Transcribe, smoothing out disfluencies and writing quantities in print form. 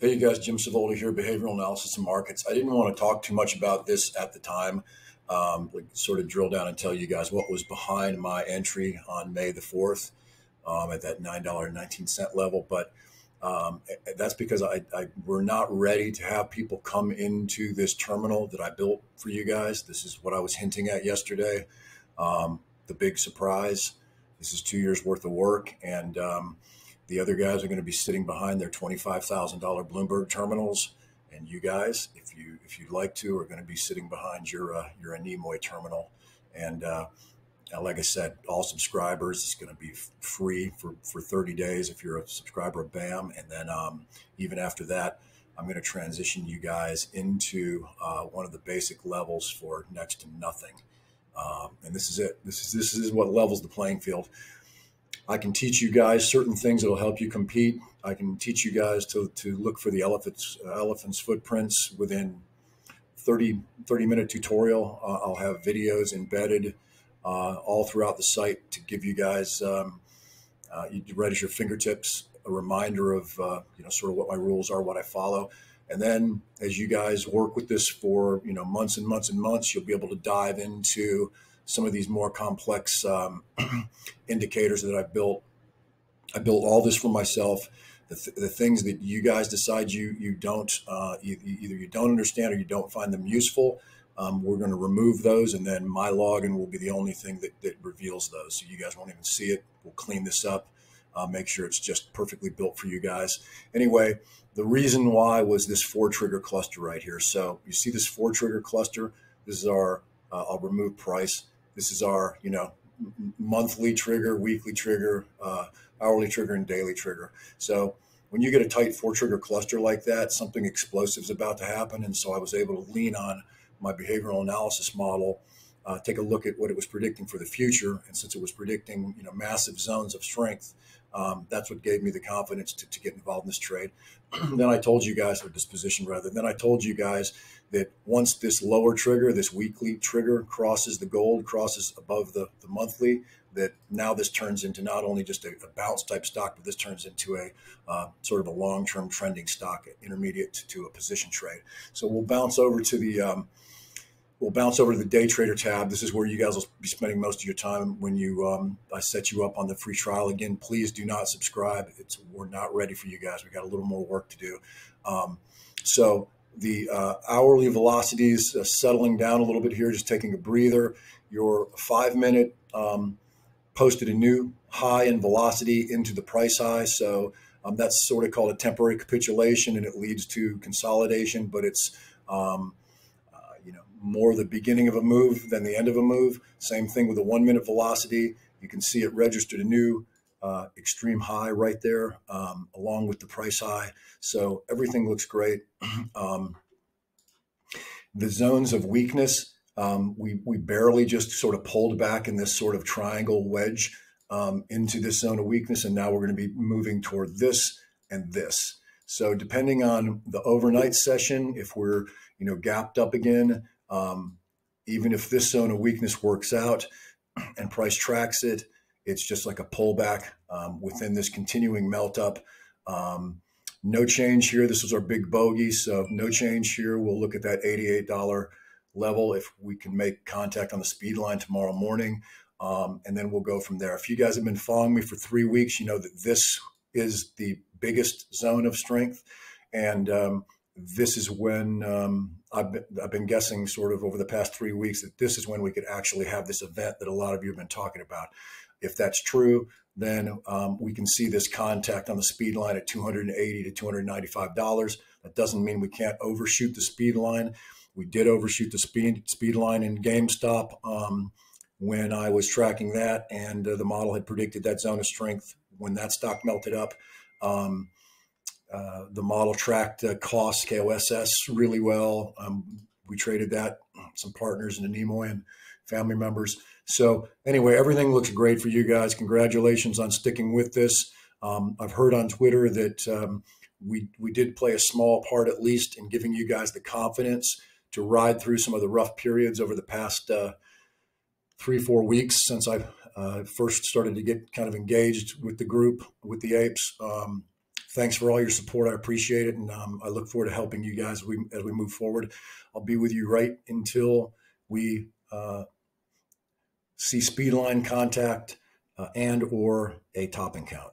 Hey, you guys, Jim Savoldi here, Behavioral Analysis and Markets. I didn't want to talk too much about this at the time, like sort of drill down and tell you guys what was behind my entry on May the 4th at that $9.19 level. But that's because we're not ready to have people come into this terminal that I built for you guys. This is what I was hinting at yesterday. The big surprise. This is 2 years worth of work, and the other guys are going to be sitting behind their $25,000 Bloomberg terminals, and you guys, if you'd like to, are going to be sitting behind your Nimoy terminal. And like I said, all subscribers is going to be free for 30 days if you're a subscriber of BAM, and then even after that, I'm going to transition you guys into one of the basic levels for next to nothing. And this is it. This is what levels the playing field. I can teach you guys certain things that will help you compete. I can teach you guys to look for the elephant's footprints within 30-minute tutorial. I'll have videos embedded all throughout the site to give you guys, right at your fingertips, a reminder of sort of what my rules are, what I follow. And then as you guys work with this for months and months and months, you'll be able to dive into some of these more complex indicators that I've built. I built all this for myself. The things that you guys decide you don't, either you don't understand or you don't find them useful, we're going to remove those, and then my login will be the only thing that reveals those. So you guys won't even see it. We'll clean this up, make sure it's just perfectly built for you guys. Anyway, the reason why was this 4-trigger cluster right here. So you see this 4-trigger cluster. This is our, I'll remove price. This is our, monthly trigger, weekly trigger, hourly trigger, and daily trigger. So when you get a tight 4-trigger cluster like that, something explosive is about to happen. And so I was able to lean on my behavioral analysis model, take a look at what it was predicting for the future. And since it was predicting, massive zones of strength, that's what gave me the confidence to get involved in this trade. Then I told you guys, or this position rather, then I told you guys that once this lower trigger, this weekly trigger crosses the gold, crosses above the monthly, that now this turns into not only just a bounce type stock, but this turns into a sort of a long-term trending stock, intermediate to a position trade. So we'll bounce over to the day trader tab. This is where you guys will be spending most of your time when I set you up on the free trial. Again, please do not subscribe. We're not ready for you guys. We got a little more work to do. So the hourly velocities settling down a little bit here, just taking a breather. Your 5-minute posted a new high in velocity into the price high. So that's sort of called a temporary capitulation, and it leads to consolidation, but it's more the beginning of a move than the end of a move. Same thing with the 1-minute velocity. You can see it registered a new extreme high right there, along with the price high. So everything looks great. The zones of weakness, we barely just sort of pulled back in this sort of triangle wedge into this zone of weakness. And now we're going to be moving toward this and this. So depending on the overnight session, if we're, gapped up again, even if this zone of weakness works out and price tracks it, it's just like a pullback within this continuing melt up. No change here. This was our big bogey, so no change here. We'll look at that $88 level if we can make contact on the speed line tomorrow morning, and then we'll go from there. If you guys have been following me for 3 weeks, you know that this is the biggest zone of strength, and this is when I've been guessing sort of over the past 3 weeks that this is when we could actually have this event that a lot of you have been talking about. If that's true, then we can see this contact on the speed line at $280 to $295. That doesn't mean we can't overshoot the speed line. We did overshoot the speed line in GameStop when I was tracking that, and the model had predicted that zone of strength when that stock melted up. The model tracked costs, KOSS, really well. We traded that, some partners in the Nimoy and family members. So anyway, everything looks great for you guys. Congratulations on sticking with this. I've heard on Twitter that we did play a small part, at least, in giving you guys the confidence to ride through some of the rough periods over the past 3-4 weeks since I first started to get kind of engaged with the group, with the apes. Thanks for all your support. I appreciate it, and I look forward to helping you guys as we move forward. I'll be with you right until we see speedline contact and or a topping count.